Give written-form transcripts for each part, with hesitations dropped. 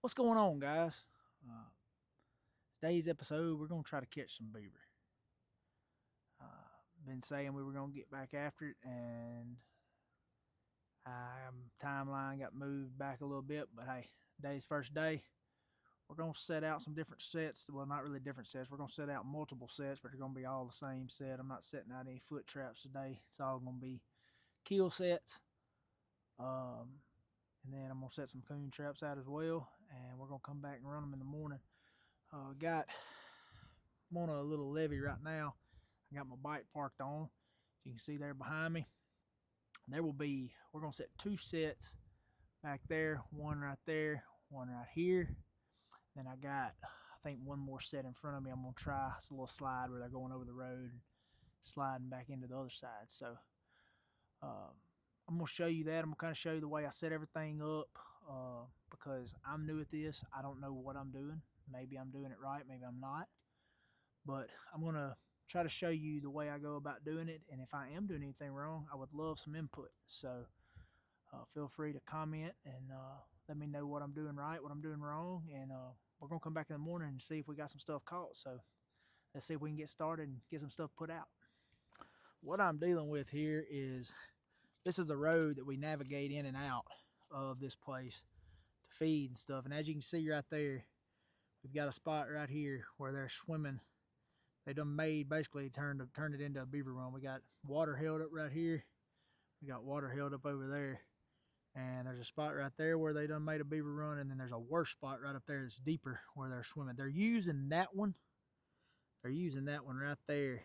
What's going on, guys? Today's episode, we're going to try to catch some beaver. Been saying we were going to get back after it, and timeline got moved back a little bit, but hey, today's first day. We're going to set out some different sets. Well, not really different sets. We're going to set out multiple sets, but they're going to be all the same set. I'm not setting out any foot traps today. It's all going to be kill sets. And then I'm going to set some coon traps out as well, and we're going to come back and run them in the morning. I'm on a little levee right now. I got my bike parked on, as you can see there behind me. We're going to set two sets back there, one right there, one right here. Then I got, I think, one more set in front of me. I'm going to try. It's a little slide where they're going over the road, sliding back into the other side. So I'm going to show you that. I'm going to kind of show you the way I set everything up because I'm new at this. I don't know what I'm doing. Maybe I'm doing it right, maybe I'm not. But I'm going to try to show you the way I go about doing it. And if I am doing anything wrong, I would love some input. So feel free to comment and let me know what I'm doing right, what I'm doing wrong. And we're going to come back in the morning and see if we got some stuff caught. So let's see if we can get started and get some stuff put out. What I'm dealing with here is, this is the road that we navigate in and out of this place to feed and stuff. And as you can see right there, we've got a spot right here where they're swimming. They done basically turned it into a beaver run. We got water held up right here. We got water held up over there. And there's a spot right there where they done made a beaver run. And then there's a worse spot right up there that's deeper where they're swimming. They're using that one. They're using that one right there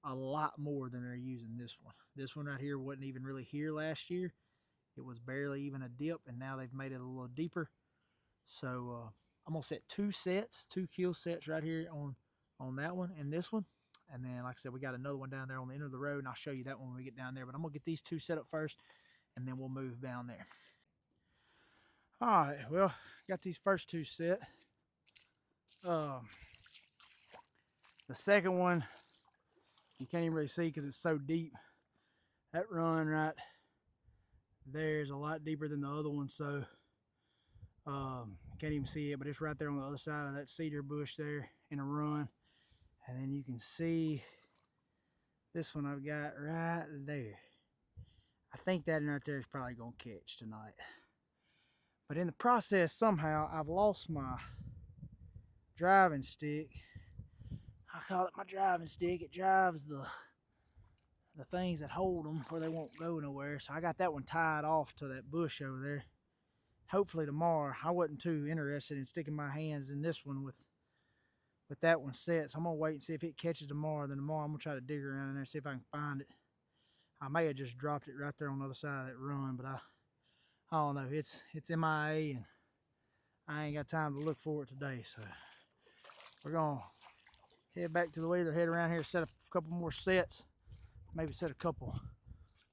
a lot more than they're using this one. This one right here wasn't even really here last year. It was barely even a dip, and now they've made it a little deeper. So I'm gonna set two kill sets right here on that one and this one. And then, like I said, we got another one down there on the end of the road, and I'll show you that one when we get down there. But I'm gonna get these two set up first, and then we'll move down there. All right, well, got these first two set. The second one, you can't even really see because it's so deep. That run right there is a lot deeper than the other one, so you can't even see it, but it's right there on the other side of that cedar bush there in a run. And then you can see this one I've got right there. I think that right there is probably going to catch tonight. But in the process, somehow, I've lost my driving stick. I call it my driving stick. It drives the things that hold them where they won't go nowhere. So I got that one tied off to that bush over there. Hopefully tomorrow, I wasn't too interested in sticking my hands in this one with that one set. So I'm going to wait and see if it catches tomorrow. Then tomorrow I'm going to try to dig around in there and see if I can find it. I may have just dropped it right there on the other side of that run, but I don't know. It's MIA, and I ain't got time to look for it today. So we're going to head back to the weather, head around here, set up a couple more sets, maybe set a couple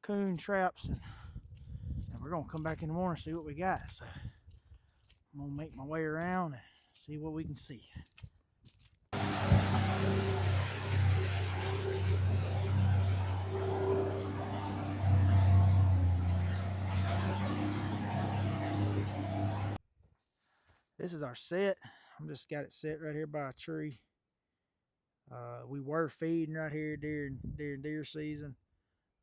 coon traps, and we're gonna come back in the morning and see what we got. So I'm gonna make my way around and see what we can see. This is our set. I'm just got it set right here by a tree. We were feeding right here during deer season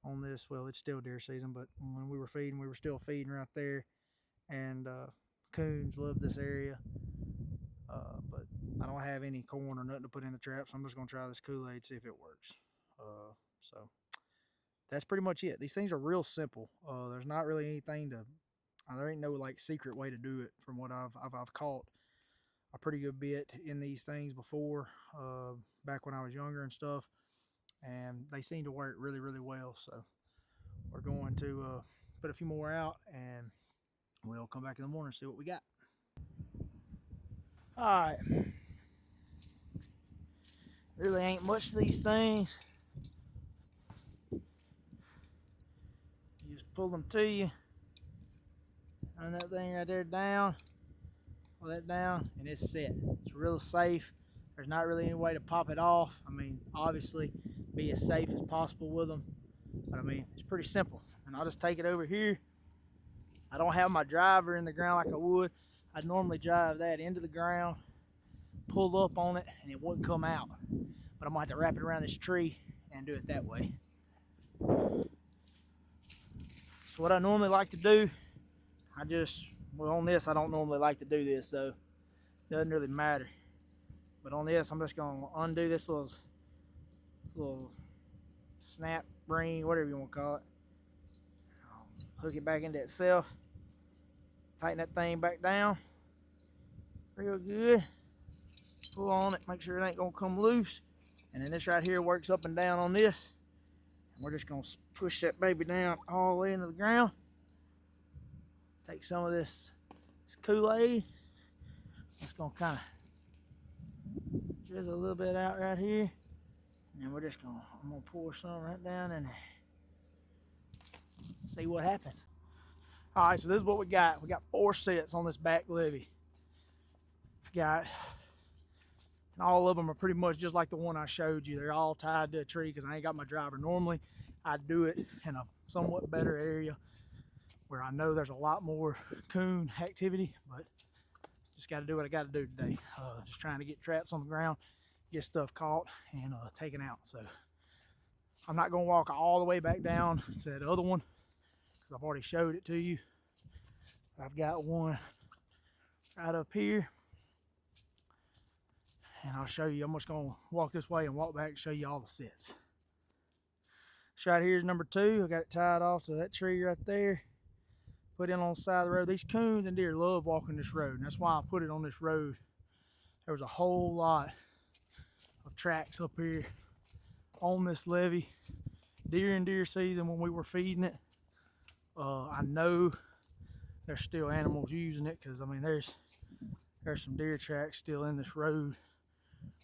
on this. Well, it's still deer season, but when we were feeding, we were still feeding right there. And coons love this area. But I don't have any corn or nothing to put in the traps. I'm just going to try this Kool-Aid, see if it works. So that's pretty much it. These things are real simple. There's not really anything to, there ain't no like secret way to do it from what I've caught a pretty good bit in these things before, back when I was younger and stuff, and they seem to work really, really well. So we're going to put a few more out, and we'll come back in the morning and see what we got. All right, really ain't much to these things. You just pull them to you, run that thing right there down, pull that down, and it's set. It's real safe. There's not really any way to pop it off. I mean, obviously, be as safe as possible with them. But I mean, it's pretty simple. And I'll just take it over here. I don't have my driver in the ground like I would. I'd normally drive that into the ground, pull up on it, and it wouldn't come out. But I'm gonna have to wrap it around this tree and do it that way. So what I normally like to do, well, on this I don't normally like to do this, so it doesn't really matter. But on this, I'm just gonna undo this little snap ring, whatever you want to call it. Hook it back into itself. Tighten that thing back down real good. Pull on it, make sure it ain't gonna come loose. And then this right here works up and down on this. And we're just gonna push that baby down all the way into the ground. Take some of this Kool-Aid. Just gonna kind of drizzle a little bit out right here. And then I'm gonna pour some right down in there. See what happens. All right, so this is what we got. We got 4 sets on this back levee. And all of them are pretty much just like the one I showed you. They're all tied to a tree because I ain't got my driver. Normally, I'd do it in a somewhat better area where I know there's a lot more coon activity, but just got to do what I got to do today. Just trying to get traps on the ground, get stuff caught, and taken out. So I'm not going to walk all the way back down to that other one because I've already showed it to you. I've got one right up here. And I'll show you. I'm just going to walk this way and walk back and show you all the sets. This right here is number 2. I got it tied off to that tree right there. Put in on the side of the road. These coons and deer love walking this road. And that's why I put it on this road. There was a whole lot of tracks up here on this levee during deer season when we were feeding it. I know there's still animals using it because I mean there's some deer tracks still in this road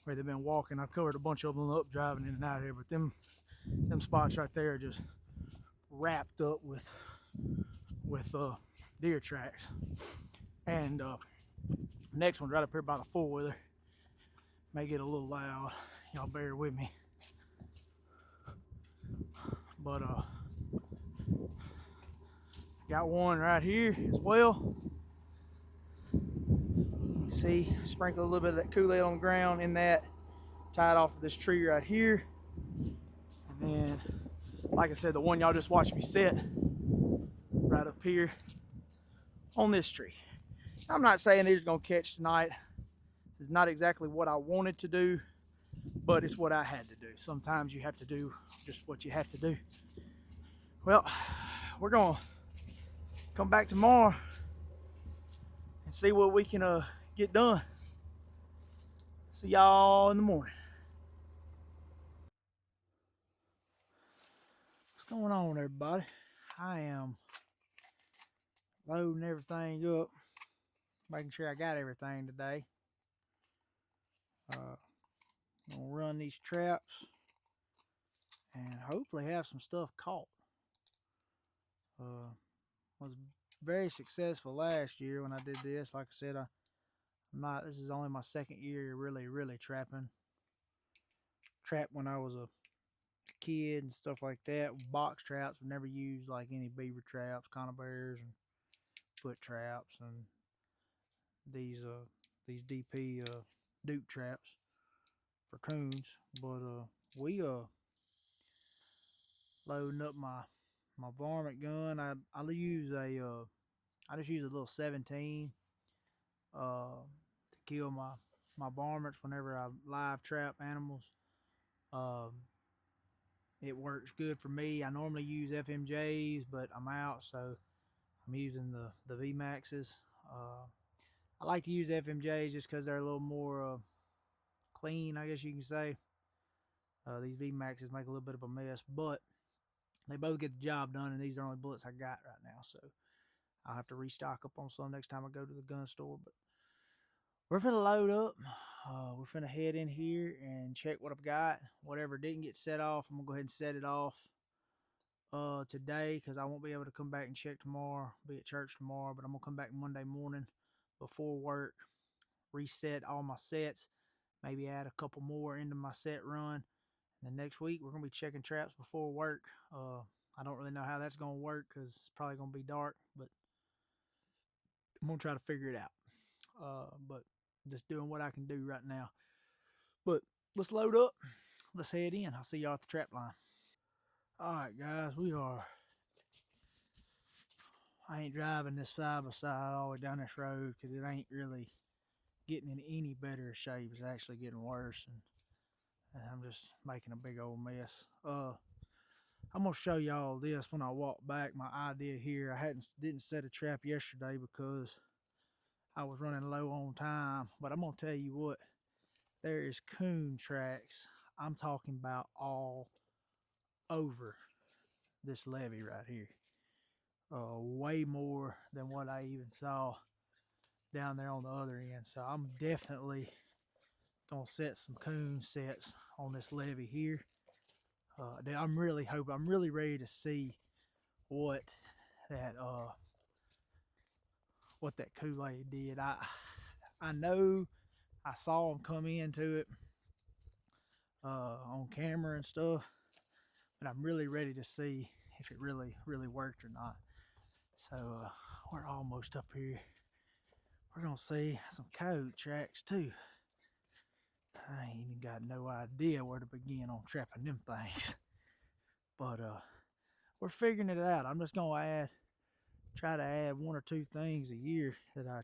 where they've been walking. I've covered a bunch of them up driving in and out here, but them spots right there are just wrapped up with deer tracks. And next one right up here by the 4-wheeler may get a little loud. Y'all bear with me. But got one right here as well. You can see, sprinkle a little bit of that Kool-Aid on the ground in that, tied off to this tree right here. And then, like I said, the one y'all just watched me set right up here on this tree. I'm not saying these are gonna catch tonight. This is not exactly what I wanted to do, but it's what I had to do. Sometimes you have to do just what you have to do. Well, we're gonna come back tomorrow and see what we can get done. See y'all in the morning. What's going on, everybody? I am loading everything up, making sure I got everything today. I'm gonna run these traps and hopefully have some stuff caught. Was very successful last year when I did this. Like I said, this is only my 2nd year really trapping. Trapped when I was a kid and stuff like that. Box traps. We never used like any beaver traps, conibears, and foot traps, and these DP dupe traps for coons. But we loading up my varmint gun. I just use a little 17 to kill my varmints whenever I live trap animals. It works good for me. I normally use FMJs, but I'm out, so I'm using the VMAXs. I like to use FMJs just because they're a little more clean, I guess you can say. These VMAXs make a little bit of a mess, but they both get the job done, and these are the only bullets I got right now, so I'll have to restock up on some next time I go to the gun store. But we're finna load up. We're finna head in here and check what I've got. Whatever didn't get set off, I'm gonna go ahead and set it off today because I won't be able to come back and check tomorrow. I'll be at church tomorrow, but I'm gonna come back Monday morning before work, reset all my sets, maybe add a couple more into my set run. And then next week we're gonna be checking traps before work. I don't really know how that's gonna work because it's probably gonna be dark, but I'm gonna try to figure it out. but just doing what I can do right now. But let's load up. Let's head in. I'll see y'all at the trap line. All right, guys, we are. I ain't driving this side by side all the way down this road because it ain't really getting in any better shape. It's actually getting worse, and I'm just making a big old mess. I'm gonna show y'all this when I walk back. My idea here. I didn't set a trap yesterday because I was running low on time. But I'm gonna tell you what. There is coon tracks. I'm talking about all over this levee right here. Way more than what I even saw down there on the other end. So I'm definitely gonna set some coon sets on this levee here. I'm really ready to see what that Kool-Aid did. I know I saw him come into it on camera and stuff, but I'm really ready to see if it really worked or not. So we're almost up here. We're gonna see some coyote tracks too. I ain't even got no idea where to begin on trapping them things. But we're figuring it out. I'm just gonna try to add one or two things a year that I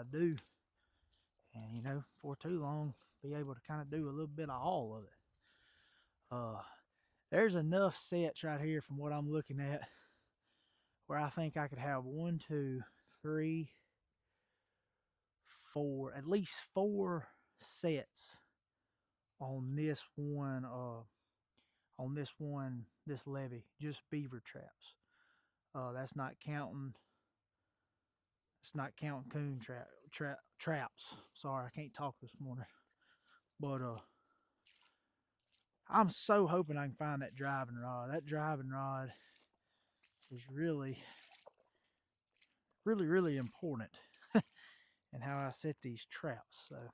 do, and before too long, be able to kind of do a little bit of all of it. There's enough sets right here from what I'm looking at where I think I could have 1, 2, 3, 4, at least 4 sets on this this levee, just beaver traps. That's not counting. It's not counting coon traps. Sorry, I can't talk this morning. But I'm so hoping I can find that driving rod. That driving rod is really important in how I set these traps. So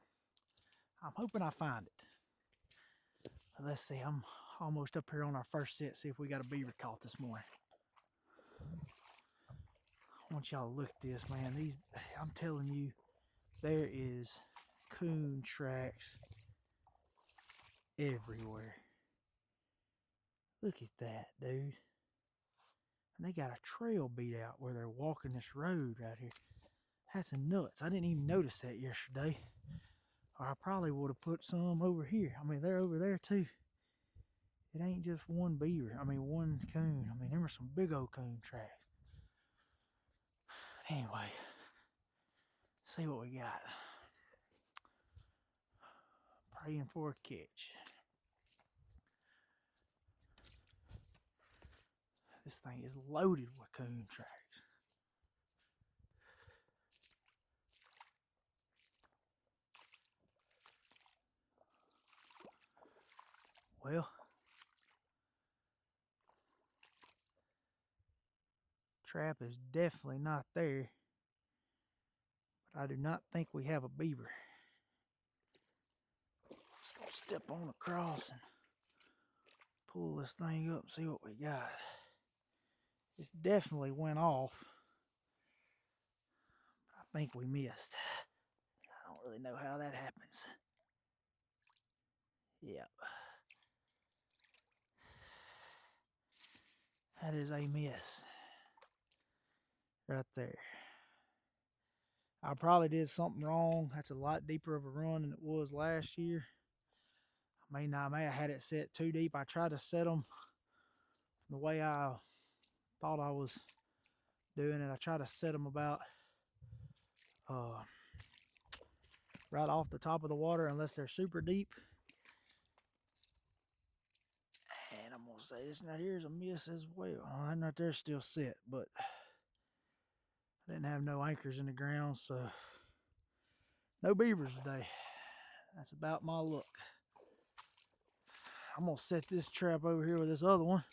I'm hoping I find it. But let's see. I'm almost up here on our first set. See if we got a beaver caught this morning. I want y'all to look at this, man. I'm telling you, there is coon tracks everywhere. Look at that, dude. And they got a trail beat out where they're walking this road right here. That's nuts. I didn't even notice that yesterday. Or I probably would have put some over here. I mean, they're over there too. It ain't just one beaver. I mean, one coon. I mean, there were some big old coon tracks. Anyway, see what we got. Praying for a catch. This thing is loaded with coon tracks. Well, trap is definitely not there, but I do not think we have a beaver. Just gonna step on across and pull this thing up and see what we got. This definitely went off. I think we missed. I don't really know how that happens. Yep. That is a miss. Right there. I probably did something wrong. That's a lot deeper of a run than it was last year. I may have had it set too deep. I tried to set them the way I thought I was doing it. I tried to set them about right off the top of the water unless they're super deep. And I'm going to say this right here is a miss as well. That right there's still set, but I didn't have no anchors in the ground, so no beavers today. That's about my luck. I'm going to set this trap over here with this other one.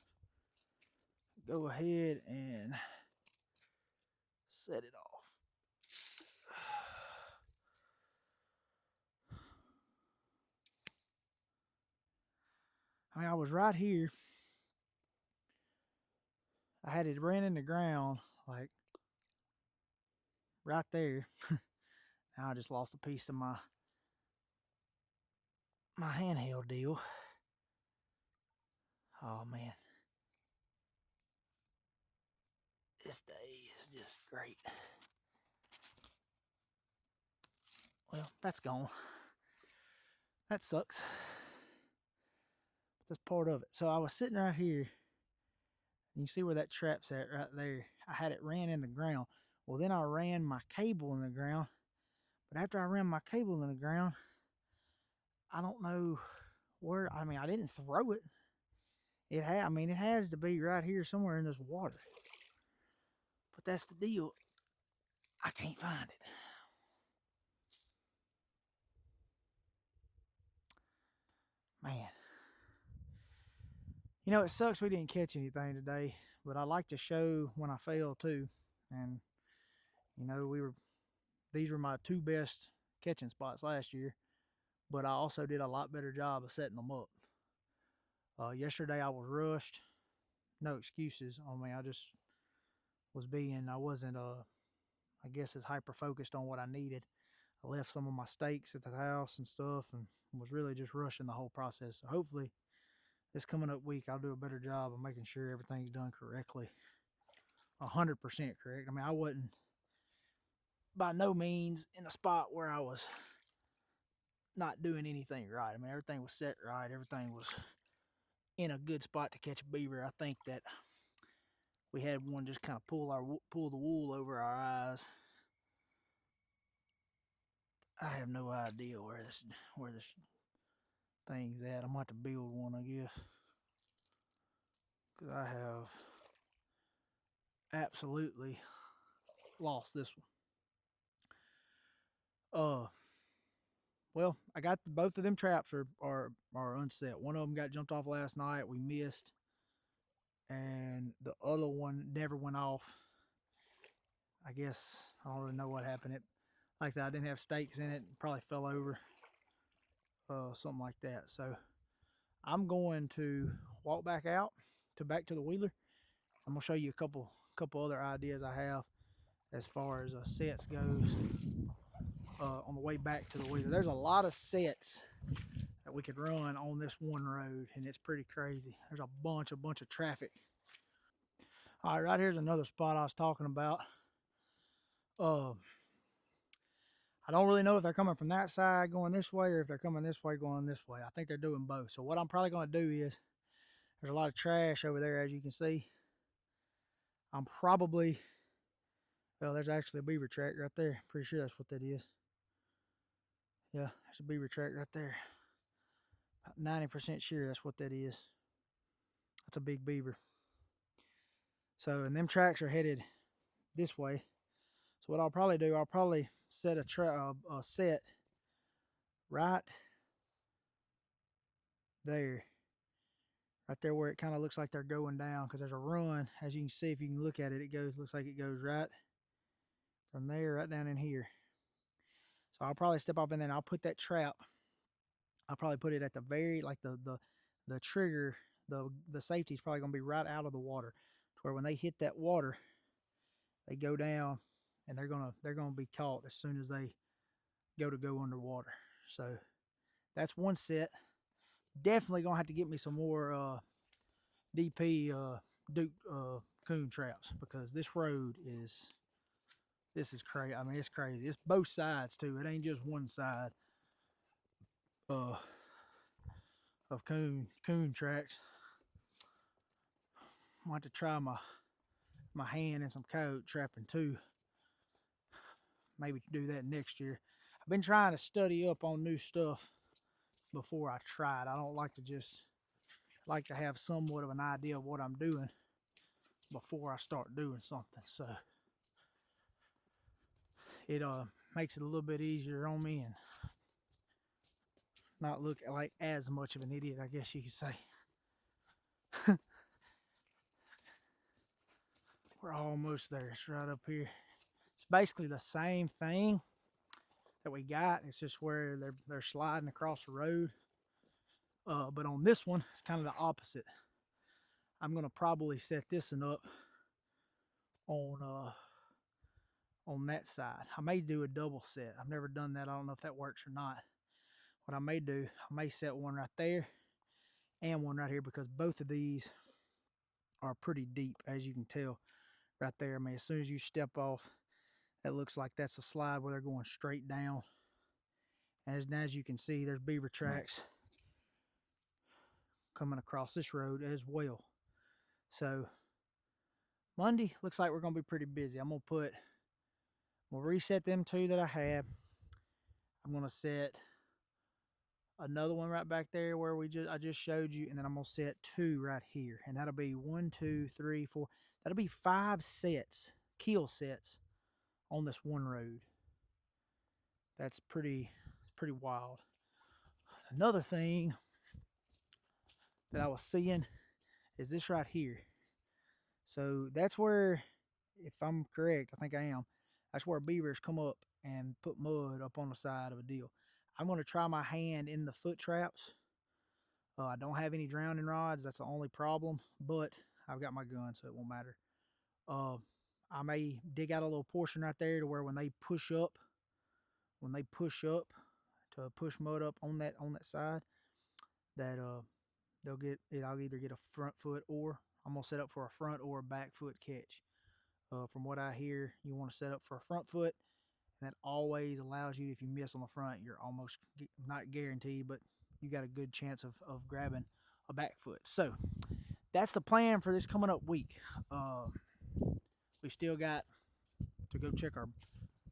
Go ahead and set it off. I mean, I was right here. I had it ran in the ground, like right there. Now I just lost a piece of my handheld deal. Oh man, this day is just great. Well, that's gone. That sucks. That's part of it. So I was sitting right here. You see where that trap's at right there. I had it ran in the ground. Well, then I ran my cable in the ground. But after I ran my cable in the ground, I don't know where. I mean, I didn't throw it. It has to be right here somewhere in this water. But that's the deal. I can't find it. Man. You know, it sucks we didn't catch anything today, but I like to show when I fail too. And you know, these were my two best catching spots last year, but I also did a lot better job of setting them up. Yesterday I was rushed. No excuses on me. I just I wasn't I guess as hyper focused on what I needed. I left some of my steaks at the house and stuff and was really just rushing the whole process. So hopefully this coming up week I'll do a better job of making sure everything's done correctly. 100% correct. I mean, I wasn't by no means in a spot where I was not doing anything right. I mean, everything was set right. Everything was in a good spot to catch a beaver. I think that we had one just kind of pull the wool over our eyes. I have no idea where this thing's at. I'm going to have to build one, I guess, because I have absolutely lost this one. Well, I got both of them traps are unset. One of them got jumped off last night. We missed, and the other one never went off. I guess I don't really know what happened. It, like I said, I didn't have stakes in it. Probably fell over, something like that. So I'm going to walk back to the wheeler. I'm gonna show you a couple other ideas I have as far as sets goes. On the way back to the wheeler, there's a lot of sets that we could run on this one road, and it's pretty crazy. There's a bunch of traffic. All right, right here's another spot I was talking about. I don't really know if they're coming from that side going this way or if they're coming this way going this way. I think they're doing both. So what I'm probably going to do is, there's a lot of trash over there, as you can see. I'm probably, well, there's actually a beaver track right there. Pretty sure that's what that is. Yeah, there's a beaver track right there. About 90% sure that's what that is. That's a big beaver. So, and them tracks are headed this way. So what I'll probably do, I'll probably set a set right there. Right there where it kind of looks like they're going down, because there's a run. As you can see, if you can look at it, looks like it goes right from there right down in here. So I'll probably step off in there and I'll put that trap. I'll probably put it at the very, like the trigger, the safety is probably going to be right out of the water, to where when they hit that water, they go down and they're gonna be caught as soon as they go underwater. So that's one set. Definitely gonna have to get me some more DP Duke coon traps, because this is crazy. I mean, it's crazy. It's both sides too. It ain't just one side of coon tracks. I want to try my hand and some coyote trapping too. Maybe do that next year. I've been trying to study up on new stuff before I try it. I don't like to like to have somewhat of an idea of what I'm doing before I start doing something. So it makes it a little bit easier on me and not look like as much of an idiot, I guess you could say. We're almost there. It's right up here. It's basically the same thing that we got. It's just where they're sliding across the road. But on this one, it's kind of the opposite. I'm gonna probably set this one up on on that side. I may do a double set. I've never done that. I don't know if that works or not. What I may do, I may set one right there and one right here, because both of these are pretty deep, as you can tell right there. I mean, as soon as you step off, that looks like that's a slide where they're going straight down. As you can see, there's beaver tracks coming across this road as well. So Monday looks like we're gonna be pretty busy. We'll reset them two that I have. I'm gonna set another one right back there where I just showed you, and then I'm gonna set two right here, and that'll be 1, 2, 3, 4. That'll be 5 sets, kill sets, on this one road. That's pretty wild. Another thing that I was seeing is this right here. So that's where, if I'm correct, I think I am, that's where beavers come up and put mud up on the side of a deal. I'm going to try my hand in the foot traps. I don't have any drowning rods. That's the only problem, but I've got my gun, so it won't matter. I may dig out a little portion right there to where when they push up to push mud up on that side, that I'll either get a front foot, or I'm gonna set up for a front or a back foot catch. From what I hear, you want to set up for a front foot. That always allows you, if you miss on the front, you're almost not guaranteed, but you got a good chance of grabbing a back foot. So that's the plan for this coming up week. We still got to go check our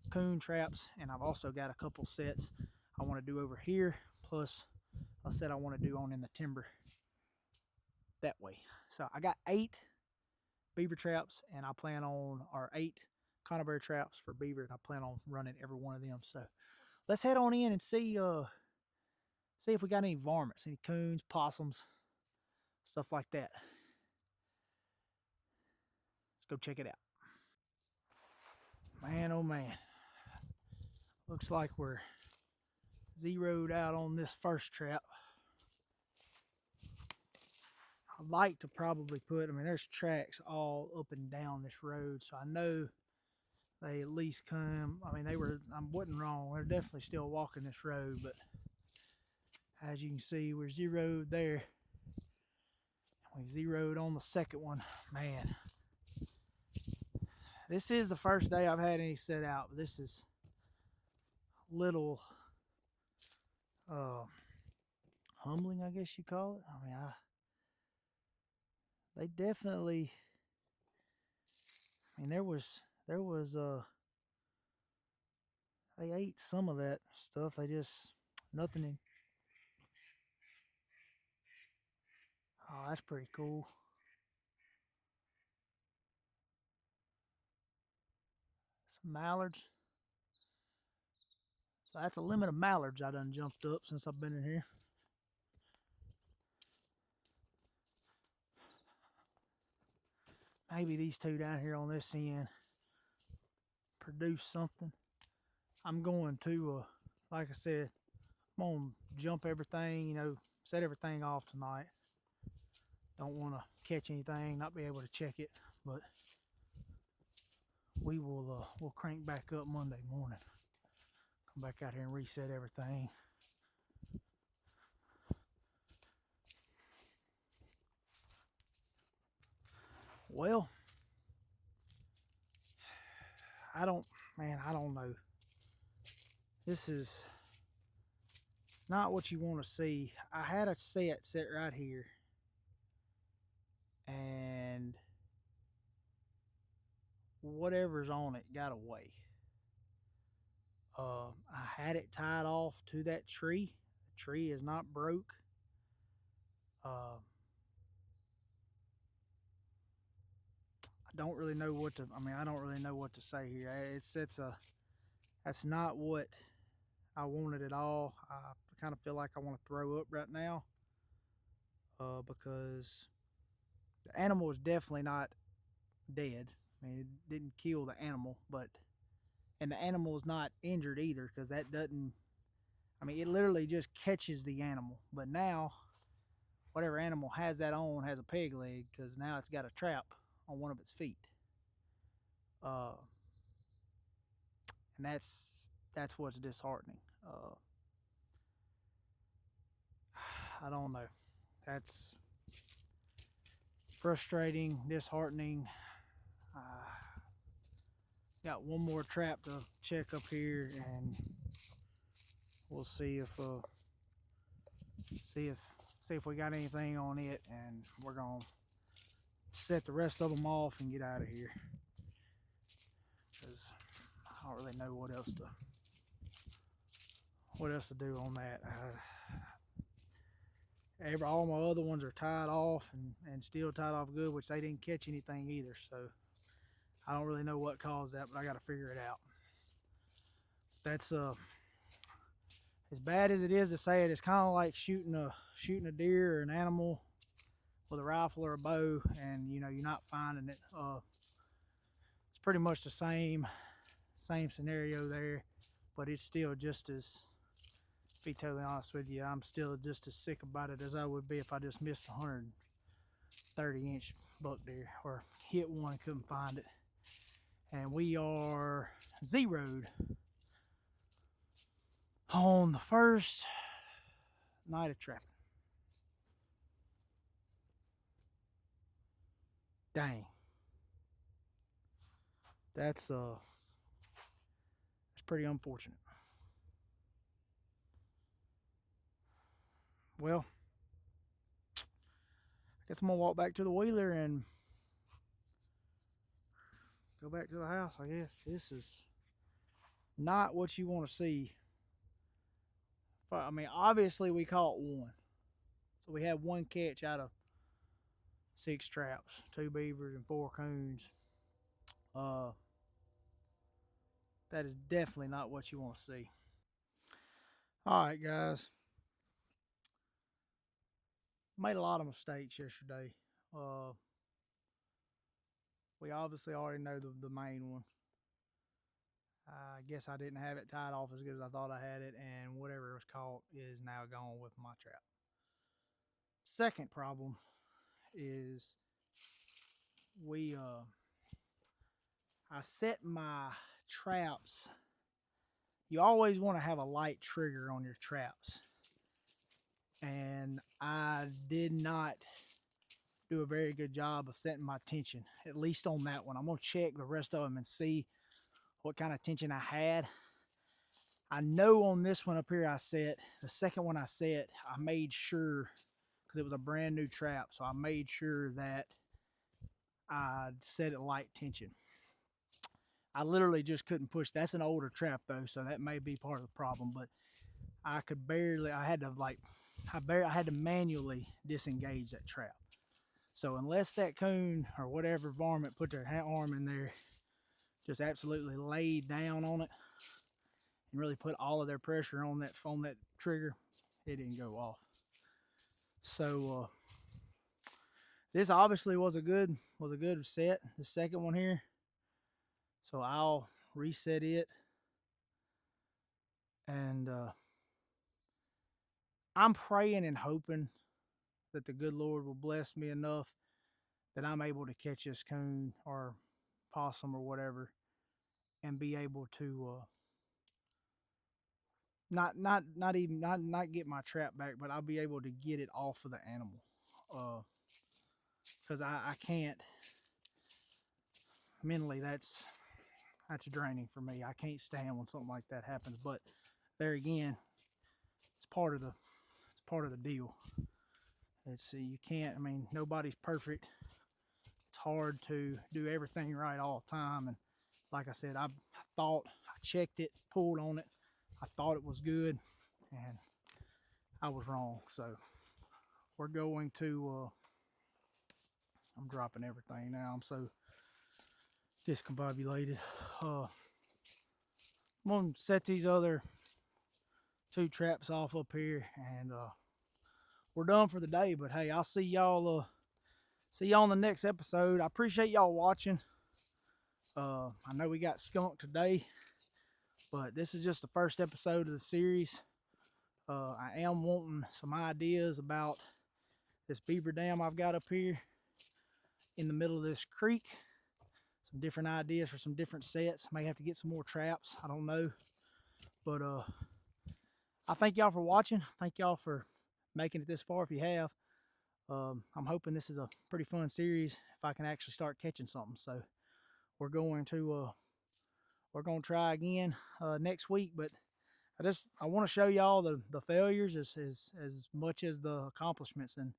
coon traps, and I've also got a couple sets I want to do over here, plus a set I want to do on in the timber that way. So I got 8 beaver traps, and I plan on, or 8 conibear traps for beaver, and I plan on running every one of them. So let's head on in and see if we got any varmints, any coons, possums, stuff like that. Let's go check it out. Man, oh man. Looks like we're zeroed out on this first trap. I'd like to probably there's tracks all up and down this road, so I know they at least come. I wasn't wrong. They're definitely still walking this road, but as you can see, we're zeroed there. We zeroed on the second one. Man, this is the first day I've had any set out, but this is little humbling, I guess you call it. They definitely, there was they ate some of that stuff. They just, nothing in. Oh, that's pretty cool. Some mallards. So that's a limit of mallards I done jumped up since I've been in here. Maybe these two down here on this end produce something. I'm going to, like I said, I'm going to jump everything, set everything off tonight. Don't want to catch anything, not be able to check it, but we'll crank back up Monday morning. Come back out here and reset everything. Well, I don't know. This is not what you want to see. I had a set right here, and whatever's on it got away. I had it tied off to that tree. The tree is not broke. I don't really know what to. I don't really know what to say here. That's not what I wanted at all. I kind of feel like I want to throw up right now, because the animal is definitely not dead. It didn't kill the animal, and the animal is not injured either, because that doesn't. It literally just catches the animal. But now, whatever animal has that on has a peg leg, because now it's got a trap on one of its feet. and that's what's disheartening. I don't know. That's frustrating, disheartening. Uh, got one more trap to check up here, and we'll see if we got anything on it, and we're gonna set the rest of them off and get out of here, because I don't really know what else to do on that. All my other ones are tied off and still tied off good, which they didn't catch anything either. So I don't really know what caused that, but I got to figure it out. That's as bad as it is to say it, it's kind of like shooting a deer or an animal with a rifle or a bow, and you're not finding it. It's pretty much the same scenario there, but it's still just as, to be totally honest with you, I'm still just as sick about it as I would be if I just missed a 130-inch buck deer or hit one and couldn't find it. And we are zeroed on the first night of trapping. Dang. That's pretty unfortunate. Well, I guess I'm gonna walk back to the wheeler and go back to the house, I guess. This is not what you want to see. I mean, obviously we caught one. So we had one catch out of 6 traps, 2 beavers and 4 coons. That is definitely not what you want to see. All right, guys. Made a lot of mistakes yesterday. We obviously already know the main one. I guess I didn't have it tied off as good as I thought I had it, and whatever was caught is now gone with my trap. Second problem is I set my traps. You always want to have a light trigger on your traps, and I did not do a very good job of setting my tension, at least on that one. I'm going to check the rest of them and see what kind of tension I had. I know on this one up here the second one I set, I made sure, because it was a brand new trap, so I made sure that I set it light tension. I literally just couldn't push. That's an older trap though, so that may be part of the problem, but I had to manually disengage that trap. So unless that coon or whatever varmint put their arm in there, just absolutely laid down on it and really put all of their pressure on that trigger, it didn't go off. So this obviously was a good set, the second one here. So I'll reset it, and I'm praying and hoping that the good Lord will bless me enough that I'm able to catch this coon or possum or whatever and be able to not get my trap back, but I'll be able to get it off of the animal. Because I can't, mentally, that's draining for me. I can't stand when something like that happens, but there again, it's part of the deal. You can't, I mean, nobody's perfect. It's hard to do everything right all the time, and like I said, I checked it, pulled on it, I thought it was good, and I was wrong. So we're going to I'm dropping everything now. I'm so discombobulated. I'm gonna set these other 2 traps off up here, and we're done for the day. But hey, I'll see y'all on the next episode. I appreciate y'all watching. I know we got skunked today, but this is just the first episode of the series. I am wanting some ideas about this beaver dam I've got up here in the middle of this creek. some different ideas for some different sets. May have to get some more traps. I don't know. But I thank y'all for watching. Thank y'all for making it this far if you have. I'm hoping this is a pretty fun series if I can actually start catching something. So we're going to try again next week. But I want to show y'all the failures as much as the accomplishments. And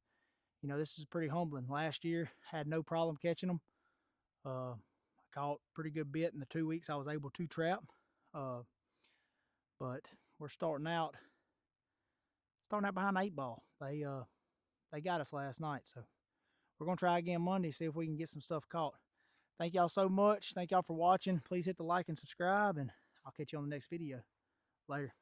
you know, this is pretty humbling. Last year had no problem catching them. I caught pretty good bit in the 2 weeks I was able to trap. But we're starting out behind the 8 ball. They got us last night, so we're gonna try again Monday, see if we can get some stuff caught. Thank y'all so much. Thank y'all for watching. Please hit the like and subscribe, and I'll catch you on the next video. Later.